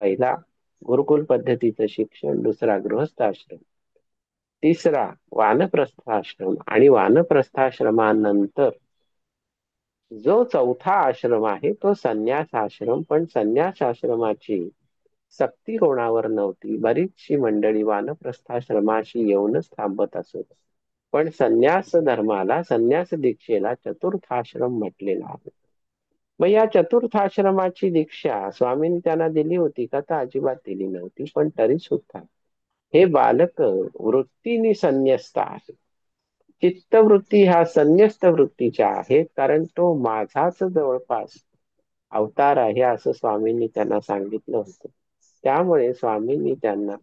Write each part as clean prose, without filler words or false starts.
पहिला गुरुकुल पद्धतीचं शिक्षण, दुसरा गृहस्थाश्रम, तिसरा वानप्रस्थाश्रम आणि वानप्रस्थाश्रमानंतर जो चौथा आश्रम आहे तो संन्यास आश्रम. पण संन्यास आश्रमाची सक्ती कोणावर नव्हती. बरीचशी मंडळी वानप्रस्थाश्रमाशी येऊनच थांबत असत. पण संन्यास धर्माला, संन्यास दीक्षेला चतुर्थाश्रम म्हटलेला आहे. मग या चतुर्थाश्रमाची दीक्षा स्वामींनी त्यांना दिली होती का? तर अजिबात दिली नव्हती. पण तरी सुद्धा हे बालक वृत्तीने संन्यस्त आहे. चित्तवृत्ती ह्या संन्यस्त वृत्तीच्या आहेत, कारण तो माझाच जवळपास अवतार आहे असं स्वामींनी त्यांना सांगितलं होतं. त्यामुळे स्वामींनी त्यांना,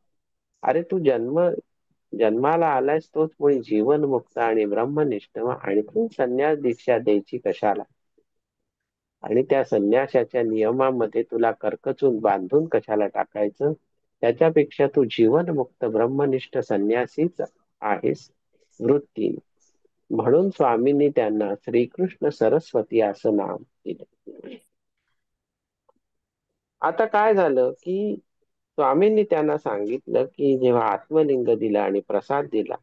अरे तू जन्माला आलायस तोच मुळी जीवनमुक्त आणि ब्रह्मनिष्ठ, आणखी संन्यास दीक्षा द्यायची कशाला? आणि त्या संन्यासाच्या नियमामध्ये तुला करकचून बांधून कशाला टाकायचं? त्याच्यापेक्षा तू जीवनमुक्त ब्रह्मनिष्ठ संन्यासीच आहेस वृत्तीने. म्हणून स्वामींनी त्यांना श्रीकृष्ण सरस्वती असं नाव दिलं. आता काय झालं की स्वामींनी त्यांना सांगितलं की जेव्हा आत्मलिंग दिला आणि प्रसाद दिला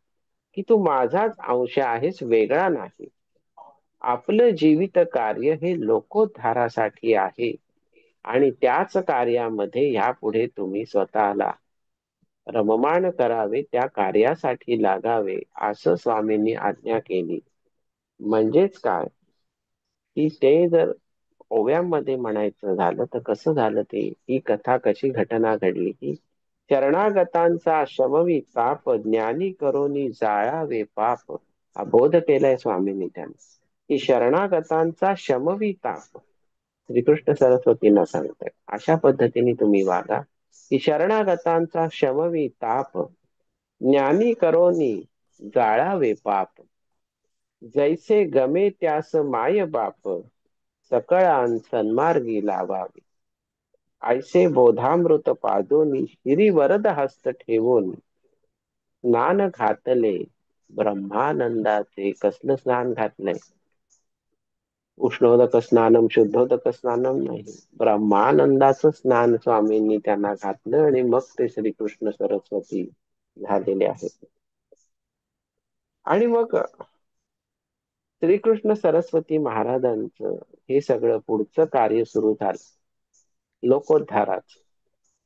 की तू माझाच अंश आहेस, वेगळा नाही. आपलं जीवित कार्य हे लोकोद्धारासाठी आहे आणि त्याच कार्यामध्ये यापुढे तुम्ही स्वतःला रममाण करावे, त्या कार्यासाठी लागावे असं स्वामींनी आज्ञा केली. म्हणजेच काय की ते जर ओव्यामध्ये म्हणायचं झालं तर कसं झालं, ते ही कथा कशी घटना घडली की शरणागतांचा शमवी ताप, ज्ञानी करोनी जाळावे पाप. हा बोध केलाय स्वामींनी त्यांना की शरणागतांचा शमवी ताप श्रीकृष्ण सरस्वतींना सांगताय अशा पद्धतीने तुम्ही वागा की शरणागतांचा शमवी ताप, ज्ञानी करोनी जाळावे पाप. जैसे गमे त्यास माय बाप, सकळान सन्मार्गी लावावे. ऐसे बोधामृत पाजोनी, श्री वरद हस्त ठेवून स्नान घातले ब्रह्मानंदाचे. कसलं स्नान घातलंय? उष्णोदक स्नानम शुद्धोदक स्नानम नाही, ब्रह्मानंदाचं स्नान स्वामींनी त्यांना घातलं आणि मग ते श्रीकृष्ण सरस्वती झालेले आहेत. आणि मग श्रीकृष्ण सरस्वती महाराजांचं हे सगळं पुढचं कार्य सुरू झालं. लोकोद्धाराच,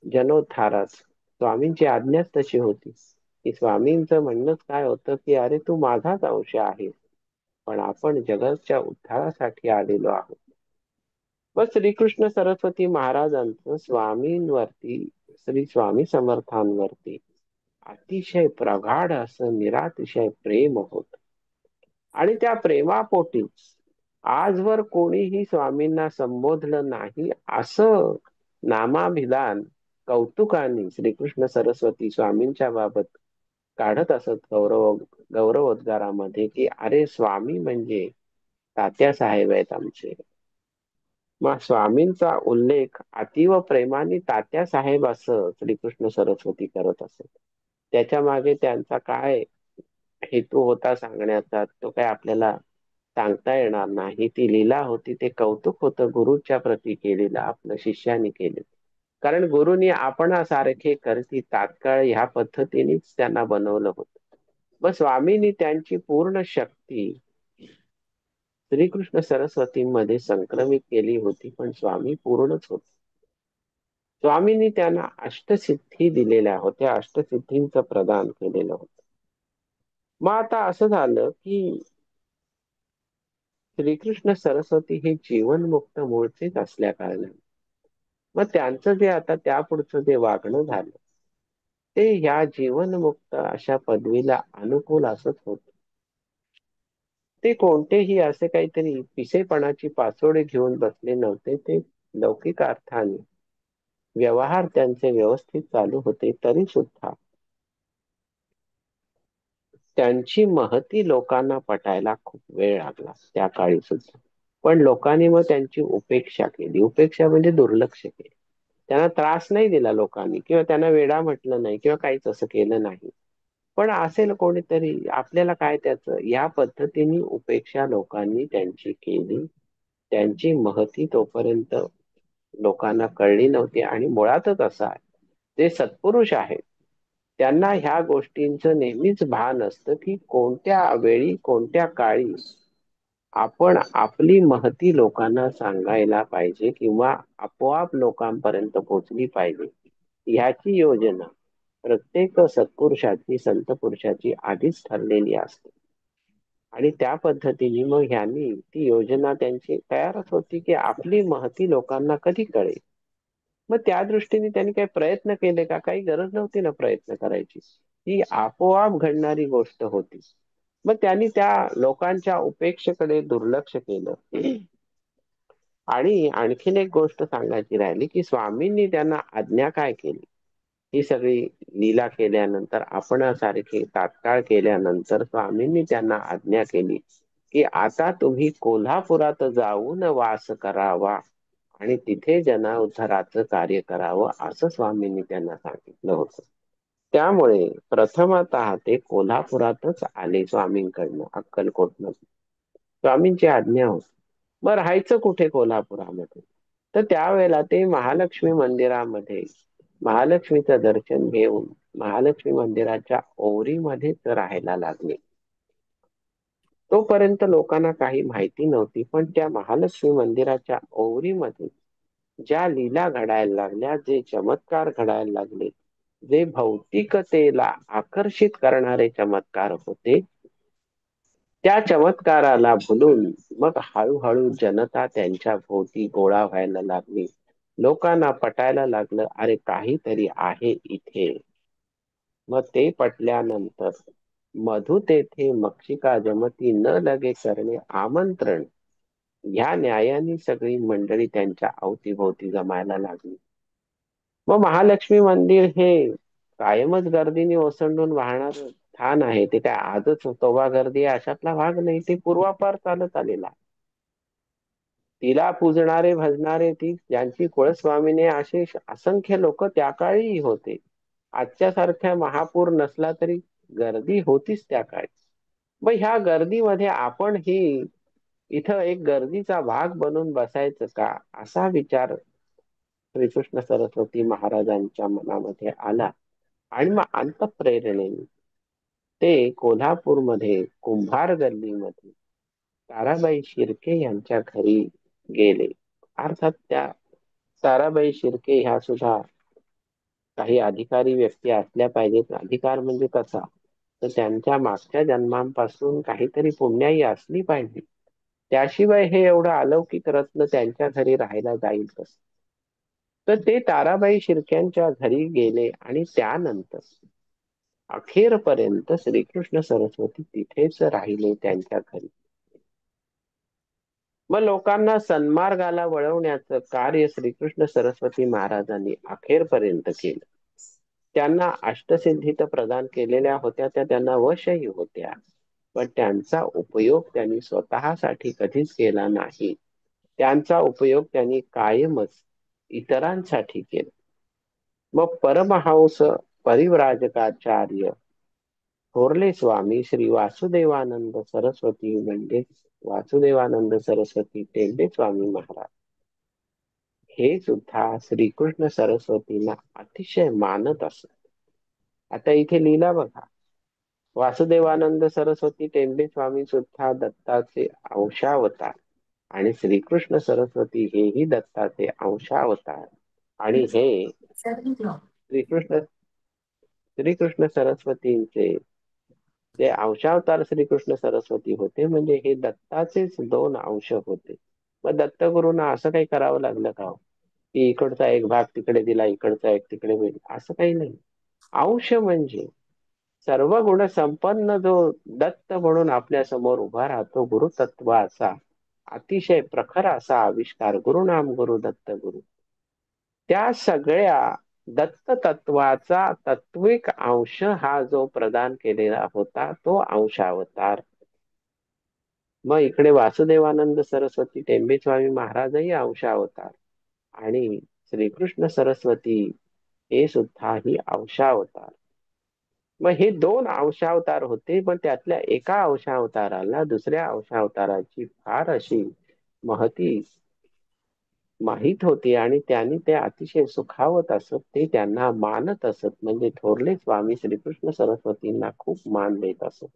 जनोद्धाराच. स्वामींची आज्ञाच तशी होती की स्वामींचं म्हणणंच काय होतं की अरे तू माझाच अंश आहे, पण आपण जगाच्या उद्धारासाठी आलेलो आहोत. व श्रीकृष्ण सरस्वती महाराजांचं स्वामींवरती, श्री स्वामी समर्थांवरती अतिशय प्रगाढ असं निरातिशय प्रेम होत. आणि त्या प्रेमापोटी आजवर कोणीही स्वामींना संबोधलं नाही असं नामाभिधान कौतुकाने श्रीकृष्ण सरस्वती स्वामींच्या बाबत काढत असत गौरवोद्गारामध्ये की अरे स्वामी म्हणजे तात्या साहेब आहेत आमचे. मग स्वामींचा उल्लेख अतिव प्रेमाने तात्या साहेब असं श्रीकृष्ण सरस्वती करत असत. त्याच्या मागे त्यांचा काय हेतू होता सांगण्याचा तो काय आपल्याला सांगता येणार नाही. ती लीला होती, ते कौतुक होतं गुरुच्या प्रती केलेलं, आपल्या शिष्याने केले. कारण गुरुनी आपणासारखे करती तात्काळ ह्या पद्धतीनेच त्यांना बनवलं होतं. मग स्वामींनी त्यांची पूर्ण शक्ती श्रीकृष्ण सरस्वतींमध्ये संक्रमित केली होती, पण स्वामी पूर्णच होते. स्वामींनी त्यांना अष्टसिद्धी दिलेल्या होत्या, अष्टसिद्धींचं प्रदान केलेलं होतं. मग आता असं झालं की श्रीकृष्ण सरस्वती हे जीवनमुक्त मूळचेच असल्या कारणाने मग त्यांचं जे आता त्यापुढचं जे वागणं झालं ते ह्या जीवनमुक्त अशा पदवीला अनुकूल असत होत. ते कोणतेही असे काहीतरी पिसेपणाची पासोडे घेऊन बसले नव्हते. ते लौकिक अर्थाने व्यवहार त्यांचे व्यवस्थित चालू होते, तरी सुद्धा त्यांची महती लोकांना पटायला खूप वेळ लागला त्या काळी सुद्धा. पण लोकांनी मग त्यांची उपेक्षा केली. उपेक्षा म्हणजे दुर्लक्ष केले. त्यांना त्रास नाही दिला लोकांनी, किंवा त्यांना वेडा म्हटलं नाही, किंवा काहीच असं केलं नाही. पण असेल कोणीतरी, आपल्याला काय त्याचं, या पद्धतीने उपेक्षा लोकांनी त्यांची केली. त्यांची महती तोपर्यंत लोकांना कळली नव्हती आणि मुळातच असं आहे. जे सत्पुरुष आहेत त्यांना ह्या गोष्टींचं नेहमीच भान असतं की कोणत्या वेळी कोणत्या काळी आपण आपली महती लोकांना सांगायला पाहिजे किंवा आपोआप लोकांपर्यंत पोहोचली पाहिजे. ह्याची योजना प्रत्येक सत्पुरुषाची संत पुरुषाची आधीच ठरलेली असते आणि त्या पद्धतीने मग ह्यांनी ती योजना त्यांची तयारच होती की आपली महती लोकांना कधी कळेल. मग त्या दृष्टीने त्यांनी काही प्रयत्न केले का? काही गरज नव्हती ना प्रयत्न करायची. ही आपोआप घडणारी गोष्ट होती. मग त्यांनी त्या लोकांच्या उपेक्षेकडे दुर्लक्ष केलं. आणि आणखीन एक गोष्ट सांगायची राहिली की स्वामींनी त्यांना आज्ञा काय केली. ही सगळी लीला केल्यानंतर आपणासारखे तात्काळ केल्यानंतर स्वामींनी त्यांना आज्ञा केली की आता तुम्ही कोल्हापुरात जाऊन वास करावा आणि तिथे जनउद्धाराचं कार्य करावं असं स्वामींनी त्यांना सांगितलं होतं. त्यामुळे प्रथमतः ते कोल्हापुरातच आले स्वामींकडनं अक्कलकोटनं. स्वामींची आज्ञा होती. मग राहायचं कुठे कोल्हापुरामध्ये? तर त्यावेळेला ते महालक्ष्मी मंदिरामध्ये महालक्ष्मीचं दर्शन घेऊन महालक्ष्मी मंदिराच्या ओवरीमध्येच राहायला लागले. तोपर्यंत लोकांना काही माहिती नव्हती, पण त्या महालक्ष्मी मंदिराच्या ओवरीमध्ये ज्या लीला घडायला लागल्या, जे चमत्कार घडायला लागले, जे भौतिकतेला आकर्षित करणारे चमत्कार होते, त्या चमत्काराला भुलून मग हळूहळू जनता त्यांच्या भोवती गोळा व्हायला लागली. लोकांना पटायला लागलं, अरे काहीतरी आहे इथे. मग ते पटल्यानंतर मधु तेथे मक्षिका जमती न लगे करणे आमंत्रण ह्या न्यायाने सगळी मंडळी त्यांच्या अवतीभोवती जमायला लागली. मग महालक्ष्मी मंदिर हे कायमच गर्दीने ओसंडून वाहणार स्थान आहे. ते काय आजच तोबा गर्दी आहे अशातला भाग नाही. ते पूर्वापार चालत आलेला आहे. तिला पूजणारे भजणारे ती ज्यांची कुळस्वामीने असे असंख्य लोक त्या काळीही होते. आजच्या सारख्या महापूर नसला तरी गर्दी होतीच त्या काळी. मग ह्या गर्दीमध्ये आपण ही इथं एक गर्दीचा भाग बनून बसायचं का असा विचार श्रीकृष्ण सरस्वती महाराजांच्या मनामध्ये आला आणि मग अंतःप्रेरणेने ते कोल्हापूरमध्ये कुंभार गल्लीमध्ये ताराबाई शिर्के यांच्या घरी गेले. अर्थात त्या ताराबाई शिर्के ह्या सुद्धा काही अधिकारी व्यक्ती असल्या पाहिजेत. अधिकार म्हणजे कसा? तर त्यांच्या मागच्या जन्मांपासून काहीतरी पुण्याई असली पाहिजे. त्याशिवाय हे एवढं अलौकिक रत्न त्यांच्या घरी राहायला जाईल कसं? तर ते ताराबाई शिर्क्यांच्या घरी गेले आणि त्यानंतर अखेरपर्यंत श्रीकृष्ण सरस्वती तिथेच राहिले त्यांच्या घरी. मग लोकांना सन्मार्गाला वळवण्याचं कार्य श्रीकृष्ण सरस्वती महाराजांनी अखेरपर्यंत केलं. त्यांना अष्टसिद्धी तर प्रदान केलेल्या होत्या, त्या त्यांना वशही होत्या, पण त्यांचा उपयोग त्यांनी स्वतःसाठी कधीच केला नाही. त्यांचा उपयोग त्यांनी कायमच इतरांसाठी केला. मग परमहंस परिव्राजकाचार्य थोरले स्वामी श्री वासुदेवानंद सरस्वती म्हणजे वासुदेवानंद सरस्वती टेंबे स्वामी महाराज हे सुद्धा श्रीकृष्ण सरस्वतीला अतिशय मानत असत. आता इथे लिहिला बघा, वासुदेवानंद सरस्वती टेंबे स्वामी सुद्धा दत्ताचे अंशावतार आणि श्रीकृष्ण सरस्वती हेही दत्ताचे अंशावतार. आणि हे श्रीकृष्ण श्रीकृष्ण सरस्वतींचे जे अंशावतार श्रीकृष्ण सरस्वती होते म्हणजे हे दत्ताचेच दोन अंश होते. मग दत्तगुरूंना असं काही करावं लागलं का हो? की इकडचा एक भाग तिकडे दिला, इकडचा एक तिकडे दिला, असं काही नाही. अंश म्हणजे सर्व गुण संपन्न जो दत्त म्हणून आपल्या समोर उभा राहतो गुरुतत्वाचा अतिशय प्रखर असा आविष्कार गुरुनाम गुरु दत्त गुरु, त्या सगळ्या दत्त तत्वाचा तत्विक अंश हा जो प्रदान केलेला होता तो अंशावतार. मग इकडे वासुदेवानंद सरस्वती टेंबे स्वामी महाराजही अंशावतार आणि श्रीकृष्ण सरस्वती हे सुद्धा ही अंशावतार. मग हे दोन अंशावतार होते, पण त्यातल्या एका अंशावताराला दुसऱ्या अंशावताराची फार अशी महती माहित होती आणि त्यांनी ते अतिशय सुखावत असत, ते त्यांना मानत असत. म्हणजे थोरले स्वामी श्रीकृष्ण सरस्वतींना खूप मान देत असत.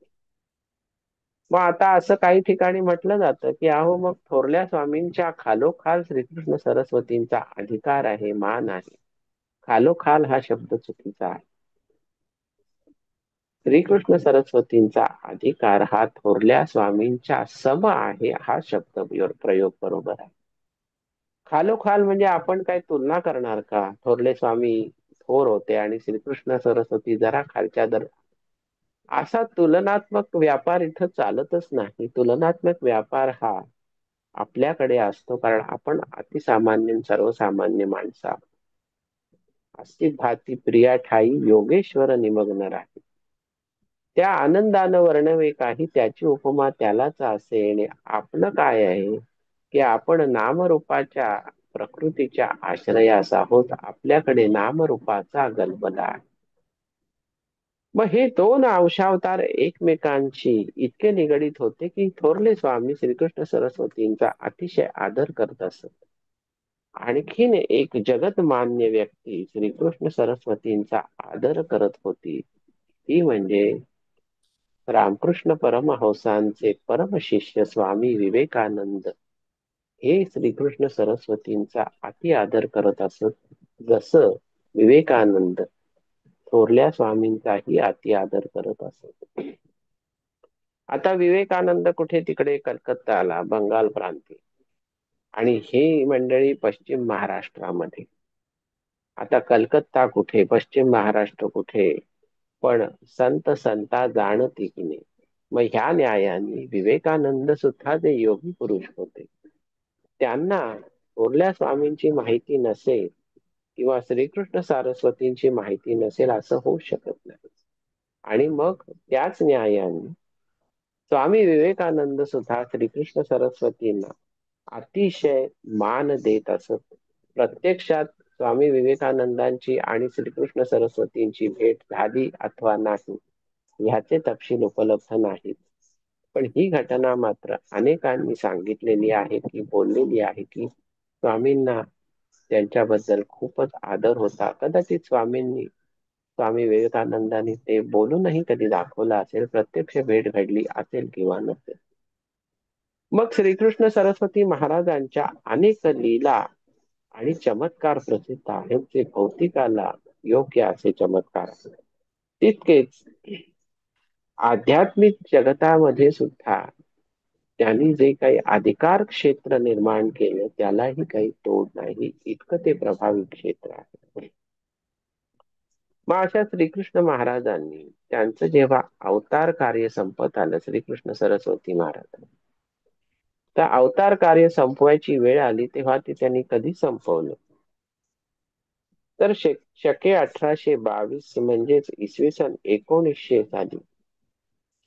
मग आता असं काही ठिकाणी म्हटलं जातं की अहो, मग थोरल्या स्वामींच्या खालोखाल श्रीकृष्ण सरस्वतींचा अधिकार आहे, मान आहे. खालोखाल हा शब्द चुकीचा आहे. श्रीकृष्ण सरस्वतींचा अधिकार हा थोरल्या स्वामींच्या सम आहे, हा शब्द प्रयोग बरोबर आहे. खालोखाल म्हणजे आपण काय तुलना करणार का? थोरले स्वामी थोर होते आणि श्रीकृष्ण सरस्वती जरा खालच्या दर. असा तुलनात्मक व्यापार इथं चालतच नाही. तुलनात्मक व्यापार हा आपल्याकडे असतो कारण आपण अतिसामान्य सर्वसामान्य माणसा. अस्थित भाती प्रिया ठाई योगेश्वर निमग्न राही. त्या आनंदानं वर्णवे काही त्याची उपमा त्यालाच असे. आणि आपलं काय आहे की आपण नामरूपाच्या प्रकृतीच्या आश्रयास आहोत. आपल्याकडे नामरूपाचा गलबला आहे. मग हे दोन अंशावतार एकमेकांशी इतके निगडीत होते की थोरले स्वामी श्रीकृष्ण सरस्वतींचा अतिशय आदर करत असत. आणखीन एक जगतमान्य व्यक्ती श्रीकृष्ण सरस्वतींचा आदर करत होती, ती म्हणजे रामकृष्ण परमहंसांचे परमशिष्य स्वामी विवेकानंद. हे श्रीकृष्ण सरस्वतींचा अति आदर करत असत, जसं विवेकानंद थोरल्या स्वामींचाही अति आदर करत असत. आता विवेकानंद कुठे तिकडे कलकत्ताला, बंगाल प्रांती, आणि ही मंडळी पश्चिम महाराष्ट्रामध्ये. आता कलकत्ता कुठे, पश्चिम महाराष्ट्र कुठे, पण संत संता जाणती की नाही. मग ह्या न्यायाने विवेकानंद सुद्धा जे योगी पुरुष होते, त्यांना थोरल्या स्वामींची माहिती नसेल किंवा श्रीकृष्ण सरस्वतींची माहिती नसेल असं होऊ शकत नाही. आणि मग त्याच न्यायाने स्वामी विवेकानंद सुद्धा श्रीकृष्ण सरस्वतींना अतिशय मान देत असत. प्रत्यक्षात स्वामी विवेकानंदांची आणि श्रीकृष्ण सरस्वतींची भेट झाली अथवा नाही ह्याचे तपशील उपलब्ध नाहीत. पण ही घटना मात्र अनेकांनी सांगितलेली आहे की बोललेली आहे की स्वामींना त्यांच्याबद्दल खूपच आदर होता. कदाचित स्वामी विवेकानंदांनी ते बोलूनही कधी दाखवलं असेल, प्रत्यक्ष भेट घडली असेल किंवा नसेल. मग श्रीकृष्ण सरस्वती महाराजांच्या अनेक लीला आणि चमत्कार प्रसिद्ध आहेत, जे भौतिकाला योग्य असे चमत्कार आहेत. तितकेच आध्यात्मिक जगतामध्ये सुद्धा त्यांनी जे काही अधिकार क्षेत्र निर्माण केलं त्यालाही काही तोड नाही, इतकं ते प्रभावी क्षेत्र आहे. मग अशा श्रीकृष्ण महाराजांनी त्यांचं जेव्हा अवतार कार्य संपत आलं, श्रीकृष्ण सरस्वती महाराज, तर अवतार कार्य संपवायची वेळ आली तेव्हा ते त्यांनी कधी संपवलं, तर शके 1822 म्हणजेच इसवी सन 1900 साली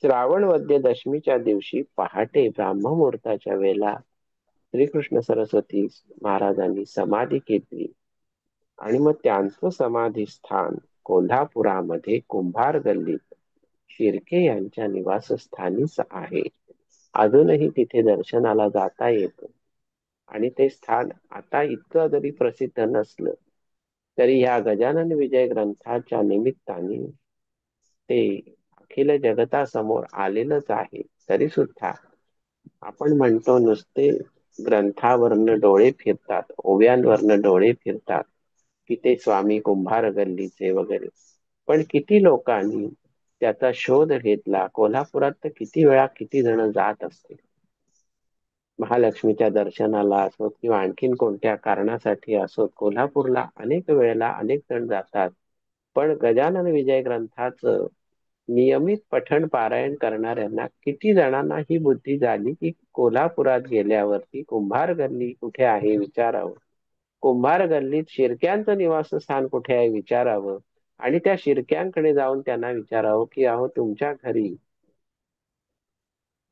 श्रावण वद्य दशमीच्या दिवशी पहाटे ब्राह्ममुहूर्ताच्या वेळेला श्रीकृष्ण सरस्वती महाराजांनी समाधी घेतली. आणि मग त्यांचं समाधी स्थान कोल्हापुरामध्ये कुंभार गल्लीत शिर्के यांच्या निवासस्थानीच आहे. अजूनही तिथे दर्शनाला जाता येतं. आणि ते स्थान आता इतकं जरी प्रसिद्ध नसलं तरी ह्या गजानन विजय ग्रंथाच्या निमित्ताने ते अखिल जगतासमोर आलेलंच आहे. तरी सुद्धा आपण म्हणतो नुसते ग्रंथावरनं डोळे फिरतात, ओव्यांवरनं डोळे फिरतात की ते स्वामी कुंभार गल्लीचे वगैरे, पण किती लोकांनी त्याचा शोध घेतला. कोल्हापुरात तर किती वेळा किती जण जात असतील महालक्ष्मीच्या दर्शनाला असोत किंवा आणखीन कोणत्या कारणासाठी असोत. कोल्हापूरला अनेक वेळेला अनेक जण जातात. पण गजानन विजय ग्रंथाचं नियमित पठण पारायण करणाऱ्यांना किती जणांना ही बुद्धी झाली की कोल्हापुरात गेल्यावरती कुंभार गल्ली कुठे आहे विचारावं, कुंभार गल्लीत शिर्क्यांचं निवासस्थान कुठे आहे विचारावं, आणि त्या शिर्क्यांकडे जाऊन त्यांना विचारावं की अहो, तुमच्या घरी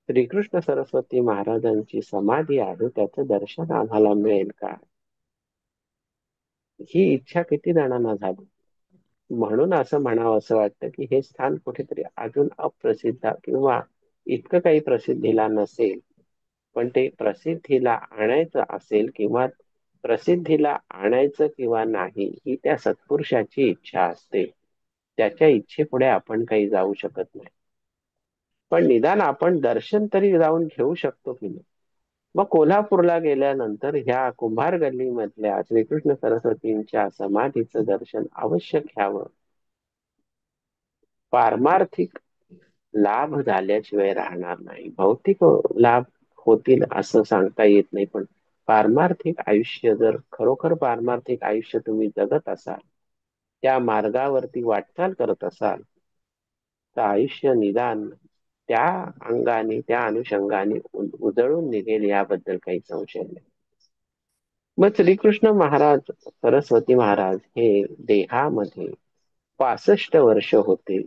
श्रीकृष्ण सरस्वती महाराजांची समाधी आहे, त्याचं दर्शन आम्हाला मिळेल का. ही इच्छा किती जणांना झाली. म्हणून असं म्हणावं असं वाटतं की हे स्थान कुठेतरी अजून अप्रसिद्ध किंवा इतकं काही प्रसिद्धीला नसेल, पण ते प्रसिद्धीला आणायचं असेल किंवा प्रसिद्धीला आणायचं किंवा नाही ही त्या सत्पुरुषाची इच्छा असते. त्याच्या इच्छेपुढे आपण काही जाऊ शकत नाही. पण निदान आपण दर्शन तरी जाऊन घेऊ शकतो की नाही. मग कोल्हापूरला गेल्यानंतर ह्या कुंभार गल्लीमधल्या श्रीकृष्ण सरस्वतींच्या समाधीचं दर्शन अवश्य घ्यावं. पारमार्थिक लाभ झाल्याशिवाय राहणार नाही. भौतिक लाभ होतील असं सांगता येत नाही, पण पारमार्थिक आयुष्य जर खरोखर पारमार्थिक आयुष्य तुम्ही जगत असाल, त्या मार्गावरती वाटचाल करत असाल, तर आयुष्य निदान त्या अंगाने त्या अनुषंगाने उजळून निघेल याबद्दल काही संशय नाही. मग श्रीकृष्ण महाराज सरस्वती महाराज हे देहामध्ये 65 वर्ष होते.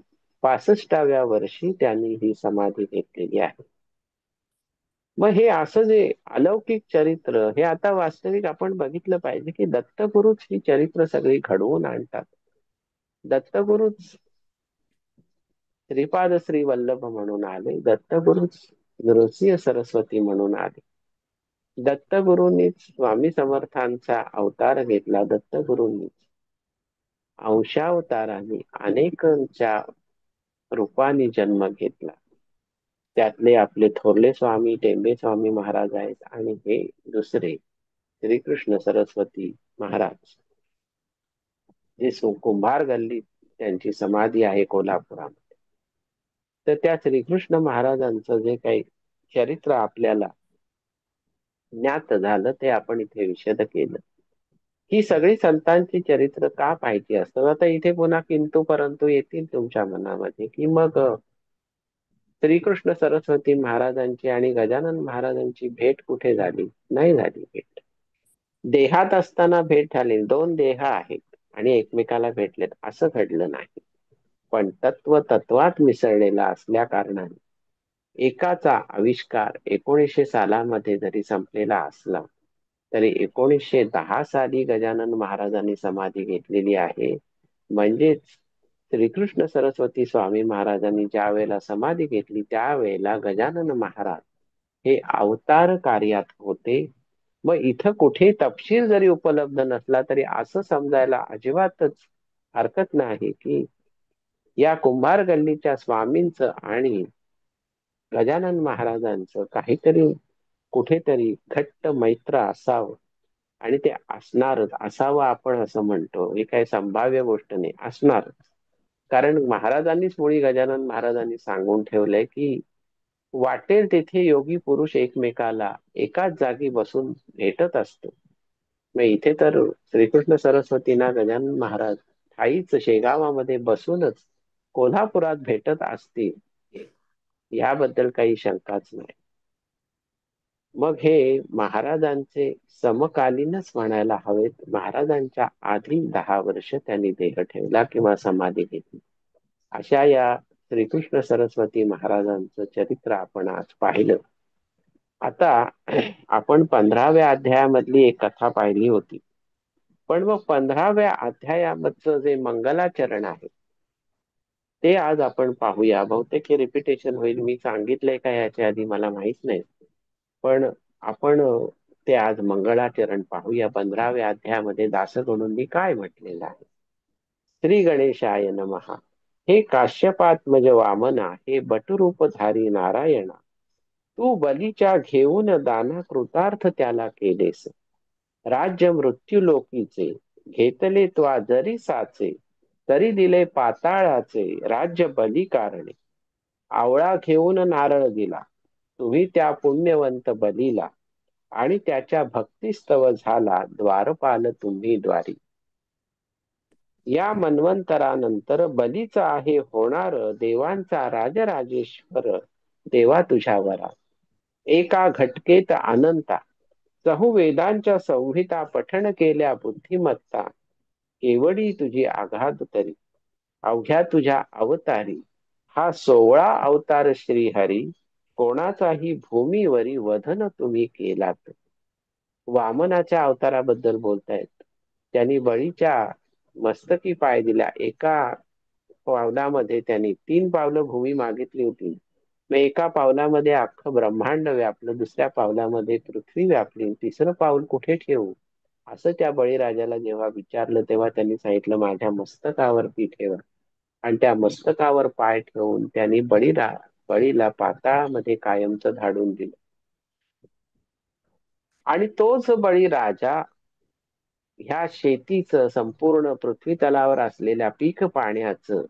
65व्या वर्षी त्यांनी ही समाधी घेतलेली आहे. मग हे असं जे अलौकिक चरित्र हे आता वास्तविक आपण बघितलं पाहिजे की दत्तगुरूच ही चरित्र सगळी घडवून आणतात. दत्तगुरूच श्रीपाद श्री वल्लभ म्हणून आले. दत्तगुरूच नृसिंह सरस्वती म्हणून आले. दत्तगुरूंनीच स्वामी समर्थांचा अवतार घेतला. दत्तगुरूंनीच अंशावताराने अनेकांच्या रूपाने जन्म घेतला. त्यातले आपले थोरले स्वामी टेंबे स्वामी महाराज आहेत आणि हे दुसरे श्रीकृष्ण सरस्वती महाराज जे कुंभार गल्लीत त्यांची समाधी आहे कोल्हापुरामध्ये. तर त्या श्रीकृष्ण महाराजांचं जे काही चरित्र आपल्याला ज्ञात झालं ते आपण इथे विशद केलं. ही सगळी संतांची चरित्र का पाहिजे असतं. आता इथे पुन्हा किंतु परंतु येतील तुमच्या मनामध्ये की मग श्रीकृष्ण सरस्वती महाराजांची आणि गजानन महाराजांची भेट कुठे झाली. नाही झाली भेट. देहात असताना भेट झाली. दोन देह आहेत आणि एकमेकाला भेटलेत असं घडलं नाही. पण तत्व तत्वात मिसळलेला असल्या कारणाने एकाचा आविष्कार 1900 सालामध्ये जरी संपलेला असला तरी 1910 साली गजानन महाराजांनी समाधी घेतलेली आहे. म्हणजेच श्रीकृष्ण सरस्वती स्वामी महाराजांनी ज्या वेळेला समाधी घेतली त्यावेळेला गजानन महाराज हे अवतार कार्यात होते. मग इथं कुठे तपशील जरी उपलब्ध नसला तरी असं समजायला अजिबातच हरकत नाही की या कुंभार गल्लीच्या स्वामींचं आणि गजानन महाराजांचं काहीतरी कुठेतरी घट्ट मैत्र असावं आणि ते असणारच. असावं आपण असं म्हणतो, ही काही संभाव्य गोष्ट नाही, असणारच. कारण महाराजांनीच मुळी गजानन महाराजांनी सांगून ठेवलंय की वाटेल तेथे योगी पुरुष एकमेकाला एकाच जागी बसून भेटत असतो. मग इथे तर श्रीकृष्ण सरस्वतींना गजानन महाराज ठाईच शेगावामध्ये बसूनच कोल्हापुरात भेटत असतील याबद्दल काही शंकाच नाही. मग हे महाराजांचे समकालीनच म्हणायला हवेत. महाराजांच्या आधी 10 वर्ष त्यांनी देह ठेवला किंवा समाधी घेतली. अशा या श्रीकृष्ण सरस्वती महाराजांचं चरित्र आपण आज पाहिलं. आता आपण 15व्या अध्यायामधली एक कथा पाहिली होती. पण मग 15व्या अध्यायामधचं जे मंगलाचरण आहे ते आज आपण पाहूया. बहुतेक हे रिपिटेशन होईल. मी सांगितलंय का याच्या आधी मला माहित नाही, पण आपण ते आज मंगळाचरण पाहूया. 15व्या अध्यायामध्ये दासगणूंनी काय म्हटलेलं आहे. श्री गणेशाय नमः. हे काश्यपात्मज वामना, हे बटरूपधारी नारायणा, तू बलीच्या घेऊन दाना कृतार्थ त्याला केलेस. राज्य मृत्यू लोकीचे घेतले त्वा जरी साचे, तरी दिले पाताळाचे राज्य बली कारणे. आवळा घेऊन नारळ दिला तुम्ही त्या पुण्यवंत बलीला, आणि त्याच्या भक्तिस्तव झाला द्वारपाल तुम्ही द्वारी. या मन्वंतरानंतर बलीचा आहे होणार देवांचा राजराजेश्वर देवा तुझ्यावरा. एका घटकेत अनंता चहुवेदांच्या संहिता पठण केल्या बुद्धिमत्ता. केवडी तुझी आघात तरी अवघ्या तुझ्या अवतारी. हा 16 अवतार श्रीहरी, कोणाचाही भूमीवरी वधन तुम्ही केलात. वामनाच्या अवताराबद्दल बोलतायत. त्यांनी बळीच्या मस्तकी पाय दिला. एका पावलामध्ये त्यांनी 3 पावलं भूमी मागितली होती. मग एका पावलामध्ये अख्खं ब्रह्मांड व्यापलं, दुसऱ्या पावलामध्ये पृथ्वी व्यापली, तिसरं पाऊल कुठे ठेवू असं त्या बळीराजाला जेव्हा विचारलं तेव्हा त्यांनी सांगितलं, माझ्या मस्तकावरती ठेवा. आणि त्या मस्तकावर पाय ठेवून त्यांनी बळीला पाताळामध्ये कायमचं धाडून दिलं. आणि तोच बळीराजा ह्या शेतीचं, संपूर्ण पृथ्वी तलावर असलेल्या पीक पाण्याचं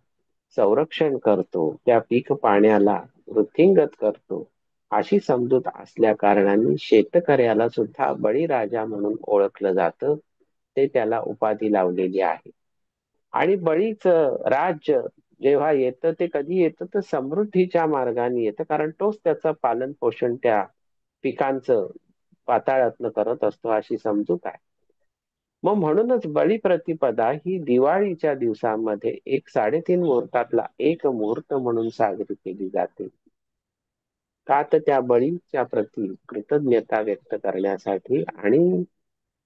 संरक्षण करतो, त्या पीक पाण्याला वृद्धिंगत करतो, अशी समजूत असल्या कारणाने शेतकऱ्याला सुद्धा बळीराजा म्हणून ओळखलं जातं. ते त्याला उपाधी लावलेली आहे. आणि बळीचं राज्य जेव्हा येतं ते कधी येतं, तर समृद्धीच्या मार्गाने येतं, कारण तोच त्याचं पालन पोषण त्या पिकांचं पाताळातनं करत असतो, अशी समजूत आहे. मग म्हणूनच बळीप्रतिपदा ही दिवाळीच्या दिवसांमध्ये एक 3.5 मुहूर्तातला एक मुहूर्त म्हणून साजरी केली जाते. का तर त्या बळीच्या प्रती कृतज्ञता व्यक्त करण्यासाठी, आणि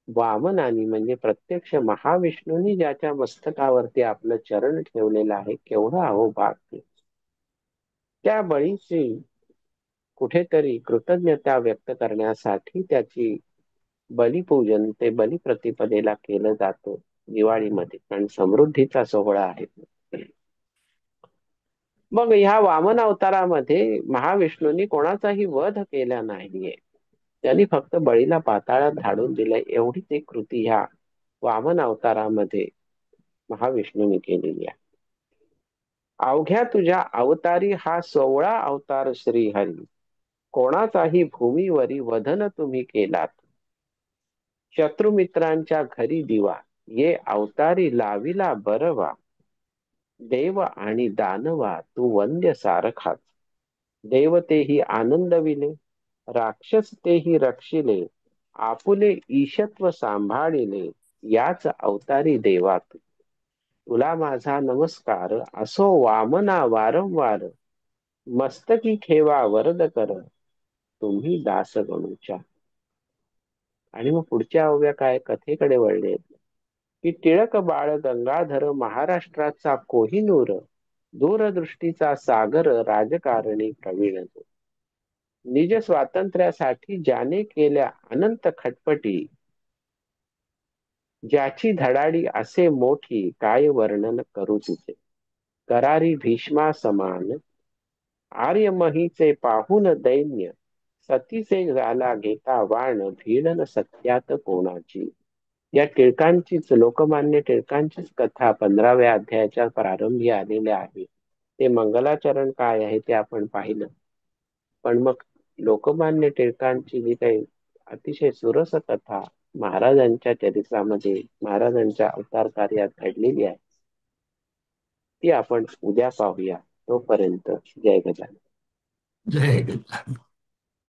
वामनानी म्हणजे प्रत्यक्ष महाविष्णूंनी ज्याच्या मस्तकावरती आपलं चरण ठेवलेलं आहे, केवढा अहो भाग्य. त्या बळीची कुठेतरी कृतज्ञता व्यक्त करण्यासाठी त्याची बलिपूजन ते बलिप्रतिपदेला केलं जातं दिवाळीमध्ये, कारण समृद्धीचा सोहळा आहे. मग ह्या वामन अवतारामध्ये महाविष्णूंनी कोणाचाही वध केला नाहीये. त्यांनी फक्त बळीला पाताळात धाडून दिलंय, एवढीच एक कृती ह्या वामन अवतारामध्ये महाविष्णूंनी केलेली आहे. अवघ्या तुझ्या अवतारी हा 16 अवतार श्रीहरी, कोणाचाही भूमीवरी वधन तुम्ही केलात. शत्रुमित्रांच्या घरी दिवा, ये अवतारी लाविला बरवा. देव आणि दानवा तू वंद्य सारखाच, देव तेही आनंदविले, राक्षस तेही रक्षिले, आपुले ईशत्व सांभाळिले, याच अवतारी देवा तू. तुला माझा नमस्कार असो वामना वारंवार, मस्तकी ठेवा वरद कर, तुम्ही दास गणूच्या. आणि मग पुढच्या अवघ्या काय कथेकडे वळले की, टिळक बाळ गंगाधर महाराष्ट्राचा कोहिनूर, दूरदृष्टीचा सागर राजकारणी प्रवीण तो. निज स्वातंत्र्यासाठी ज्याने केल्या अनंत खटपटी, ज्याची धडाडी असे मोठी काय वर्णन करू तिचे. करारी भीष्मा समान आर्यमहीचे पाहून दैन्य, सतीचे झाला घेता वाण भीडन सत्यात कोणाची. या टिळकांचीच, लोकमान्य टिळकांचीच कथा 15व्या अध्यायाच्या प्रारंभी आलेल्या आहे. ते मंगलाचरण काय आहे ते आपण पाहिलं. पण मग लोकमान्य टिळकांची जी काही अतिशय सुरस कथा महाराजांच्या चरित्रामध्ये, महाराजांच्या अवतार कार्यात घडलेली आहे, ती आपण उद्या पाहूया. तोपर्यंत जय गजानन. जय गजानन.